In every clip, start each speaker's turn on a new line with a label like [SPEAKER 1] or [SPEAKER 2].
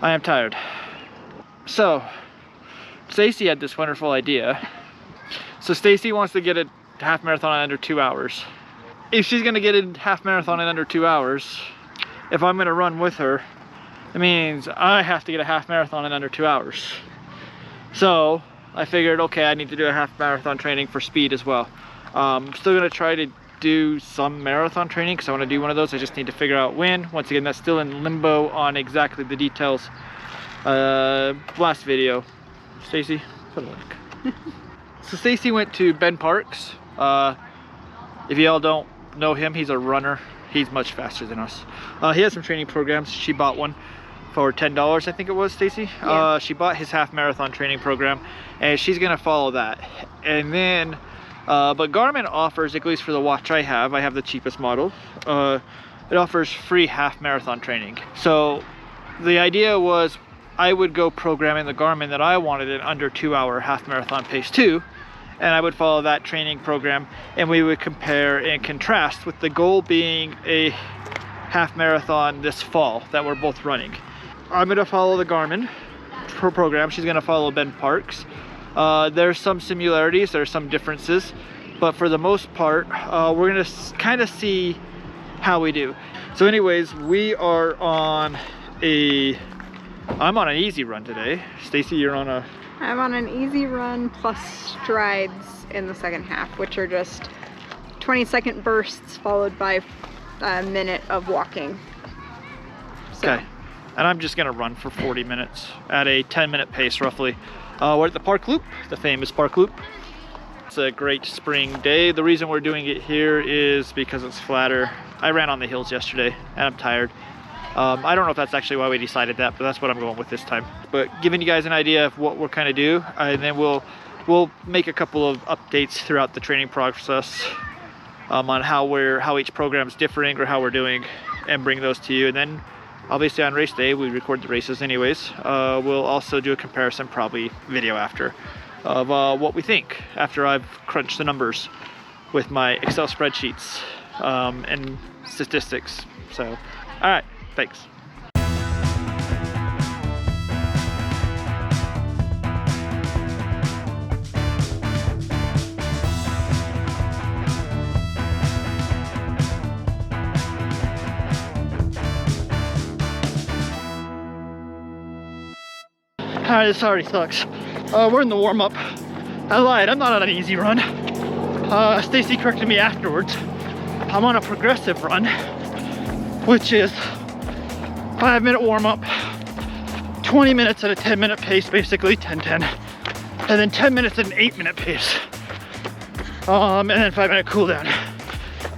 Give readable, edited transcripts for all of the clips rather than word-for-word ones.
[SPEAKER 1] I am tired. So, Stacie had this wonderful idea. So Stacie wants to get a half marathon in under 2 hours. If she's gonna get a half marathon in under 2 hours, if I'm gonna run with her, it means I have to get a half marathon in under 2 hours. So I figured, okay, I need to do a half marathon training for speed as well. I'm still gonna try to do some marathon training because I want to do one of those. I just need to figure out when. Once again, that's still in limbo on exactly the details. Last video, Stacie, put a link. So Stacie went to Ben Parks. If y'all don't know him, he's a runner. He's much faster than us. He has some training programs. She bought one for $10, I think it was, Stacie.
[SPEAKER 2] Yeah.
[SPEAKER 1] She bought his half marathon training program, and she's gonna follow that. And then but Garmin offers, at least for the watch I have the cheapest model, it offers free half marathon training. So the idea was I would go programming the Garmin that I wanted an under 2 hour half marathon pace too, and I would follow that training program, and we would compare and contrast, with the goal being a half marathon this fall that we're both running. I'm gonna follow the Garmin program. She's gonna follow Ben Parks. There's some similarities, there's some differences, but for the most part, we're gonna kind of see how we do. So anyways, I'm on an easy run today. Stacie, you're on a...
[SPEAKER 2] I'm on an easy run plus strides in the second half, which are just 20-second bursts followed by a minute of walking. So.
[SPEAKER 1] Okay, and I'm just gonna run for 40 minutes at a 10-minute pace roughly. We're at the Park Loop, the famous Park Loop. It's a great spring day. The reason we're doing it here is because it's flatter. I ran on the hills yesterday and I'm tired. I don't know if that's actually why we decided that, but that's what I'm going with this time. But giving you guys an idea of what we're kind of do, and then we'll make a couple of updates throughout the training process on how each program's differing or how we're doing, and bring those to you. And then obviously on race day, we record the races anyways. We'll also do a comparison, probably video after, of what we think after I've crunched the numbers with my Excel spreadsheets and statistics. So, all right, thanks. Alright, this already sucks. We're in the warm-up. I lied, I'm not on an easy run. Stacie corrected me afterwards. I'm on a progressive run, which is 5-minute warm-up, 20 minutes at a 10-minute pace, basically 10-10, and then 10 minutes at an 8-minute pace, and then 5-minute cool down.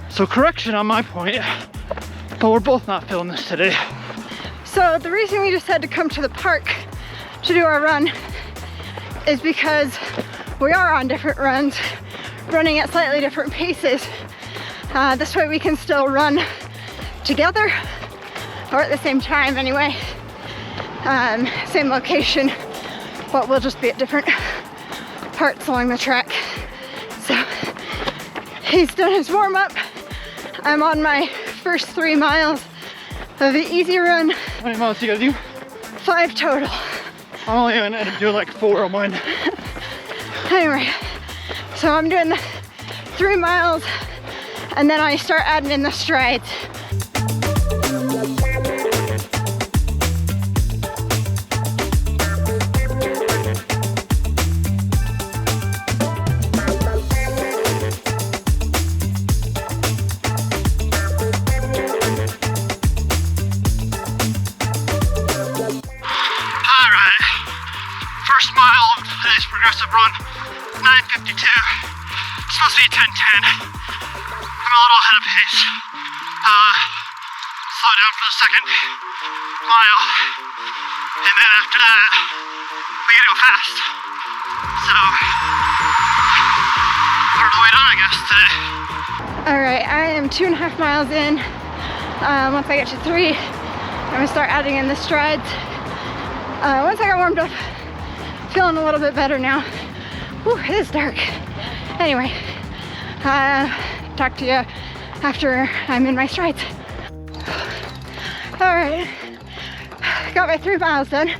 [SPEAKER 1] So correction on my point, but we're both not feeling this today.
[SPEAKER 2] So the reason we just had to come to the park to do our run is because we are on different runs, running at slightly different paces. This way we can still run together, or at the same time anyway. Same location, but we'll just be at different parts along the track. So he's done his warm-up. I'm on my first 3 miles of the easy run.
[SPEAKER 1] How many miles you gotta do?
[SPEAKER 2] 5 total.
[SPEAKER 1] I'm only gonna end up doing like 4 on mine.
[SPEAKER 2] Anyway, so I'm doing the 3 miles, and then I start adding in the strides.
[SPEAKER 1] First mile of today's progressive run, 9:52. It's supposed to be 10:10. I'm a little ahead of pace. Slow down for the second mile, and then after that, we gotta go fast. So, part of the way done, I guess, today.
[SPEAKER 2] All right, I am 2.5 miles in. Once I get to 3, I'm gonna start adding in the strides. Once I got warmed up, feeling a little bit better now. Whew, it is dark. Anyway, talk to you after I'm in my strides. All right, got my 3 miles done.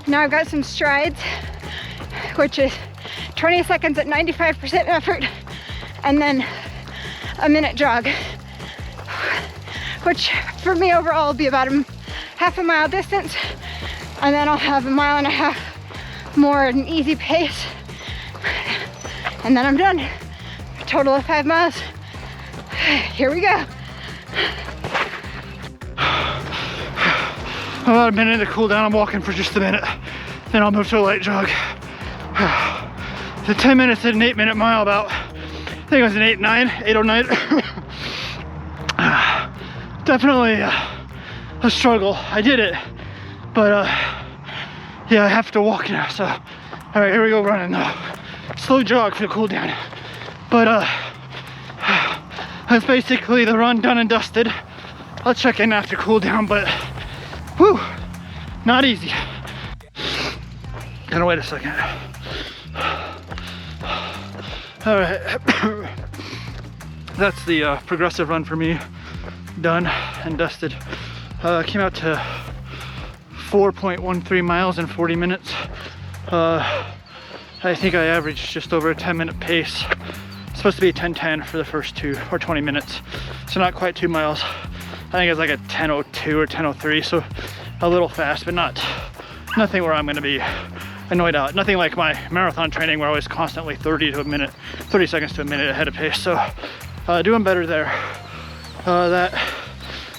[SPEAKER 2] Now I've got some strides, which is 20 seconds at 95% effort, and then a minute jog, which for me overall will be about half a mile distance, and then I'll have 1.5 miles more at an easy pace, and then I'm done. A total of 5 miles. Here we go.
[SPEAKER 1] About a minute to cool down. I'm walking for just a minute, then I'll move to a light jog. The 10 minutes at an 8-minute mile about, I think it was an 8:09. Definitely a struggle. I did it, but yeah, I have to walk now. So, all right, here we go running though. Slow jog for the cool down. But that's basically the run done and dusted. I'll check in after cool down, but whew, not easy. Gotta wait a second. All right, that's the progressive run for me, done and dusted. Came out to 4.13 miles in 40 minutes. I think I averaged just over a 10-minute pace. It's supposed to be 10:10 for the first 2 or 20 minutes, so not quite 2 miles. I think it's like a 10:02 or 10:03, so a little fast, but nothing where I'm gonna be annoyed out. Nothing like my marathon training where I was constantly 30 seconds to a minute ahead of pace. So doing better there. That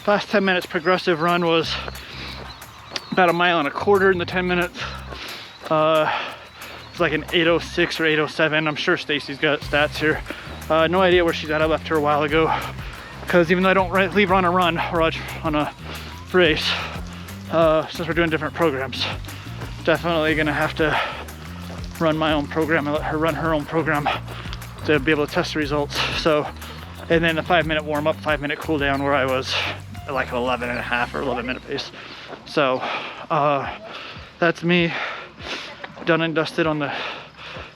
[SPEAKER 1] last 10 minutes progressive run was about 1.25 miles in the 10 minutes. It's like an 8:06 or 8:07. I'm sure Stacie's got stats here. No idea where she's at. I left her a while ago because even though I don't leave her on a run or on a race, since we're doing different programs, definitely gonna have to run my own program and let her run her own program to be able to test the results. So, and then the 5-minute warm up, 5-minute cool down where I was at like an 11.5 or 11-minute pace. So that's me done and dusted on the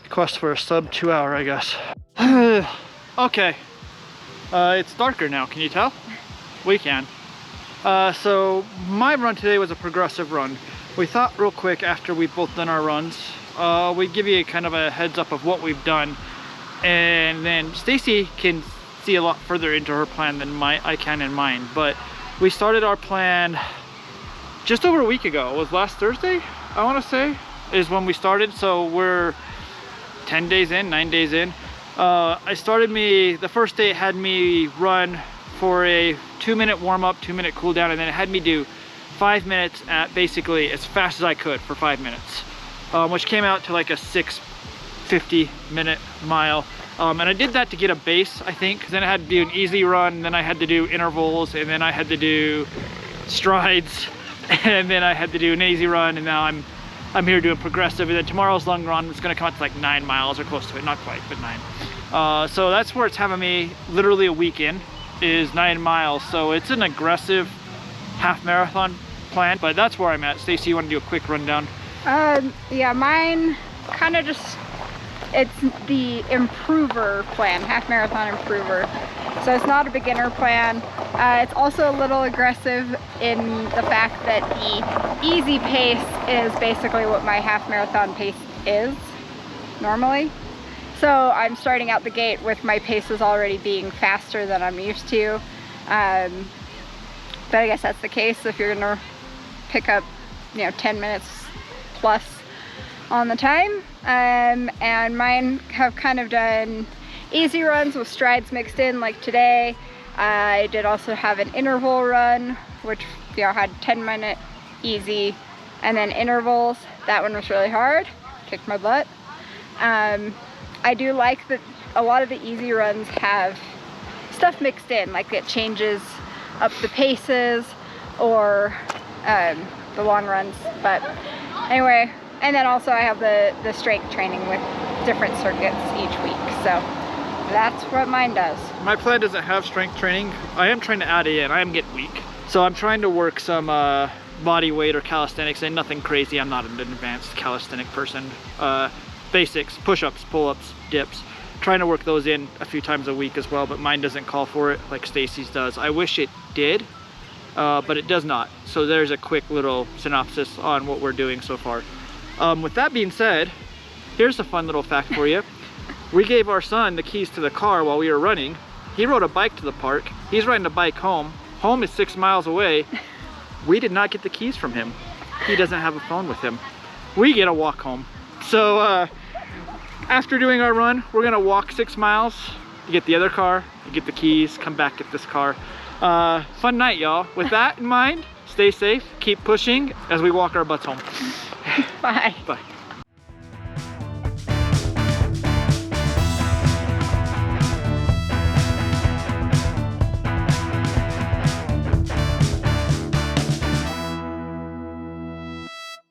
[SPEAKER 1] quest for a sub 2 hour, I guess. Okay, it's darker now, can you tell? We can. So my run today was a progressive run. We thought real quick after we've both done our runs, we'd give you kind of a heads up of what we've done, and then Stacie can see a lot further into her plan than I can in mine. But we started our plan just over a week ago. It was last Thursday, I want to say, is when we started. So we're 10 days in, 9 days in. The first day it had me run for a 2-minute warm-up, 2-minute cool down, and then it had me do 5 minutes at basically as fast as I could for 5 minutes, which came out to like a 6:50 minute mile. And I did that to get a base, I think, because then I had to do an easy run, and then I had to do intervals, and then I had to do strides, and then I had to do an easy run, and now I'm here doing progressive. And then tomorrow's long run is going to come out to like 9 miles or close to it, not quite, but 9. So that's where it's having me literally a week in, is 9 miles. So it's an aggressive half marathon plan, but that's where I'm at. Stacie, you want to do a quick rundown?
[SPEAKER 2] Yeah, mine kind of just, it's the improver plan, half marathon improver. So it's not a beginner plan. It's also a little aggressive in the fact that the easy pace is basically what my half marathon pace is normally. So I'm starting out the gate with my paces already being faster than I'm used to. But I guess that's the case if you're gonna pick up, 10 minutes plus on the time. And mine have kind of done easy runs with strides mixed in, like today. I did also have an interval run, which had 10-minute easy, and then intervals. That one was really hard, kicked my butt. I do like that a lot of the easy runs have stuff mixed in, like it changes up the paces or the long runs. But anyway, and then also I have the strength training with different circuits each week. So that's what mine does.
[SPEAKER 1] My plan doesn't have strength training. I am trying to add it in. I am getting weak. So I'm trying to work some body weight or calisthenics, and nothing crazy. I'm not an advanced calisthenic person. Basics, push-ups, pull-ups, dips. Trying to work those in a few times a week as well, but mine doesn't call for it like Stacie's does. I wish it did. but it does not. So there's a quick little synopsis on what we're doing so far. With that being said, here's a fun little fact for you. We gave our son the keys to the car while we were running. He rode a bike to the park. He's riding a bike home. Home is 6 miles away. We did not get the keys from him. He doesn't have a phone with him. We get a walk home. So after doing our run, we're gonna walk 6 miles. You get the other car, you get the keys, come back, get this car. Fun night, y'all. With that in mind, stay safe, keep pushing as we walk our butts home.
[SPEAKER 2] Bye.
[SPEAKER 1] Bye.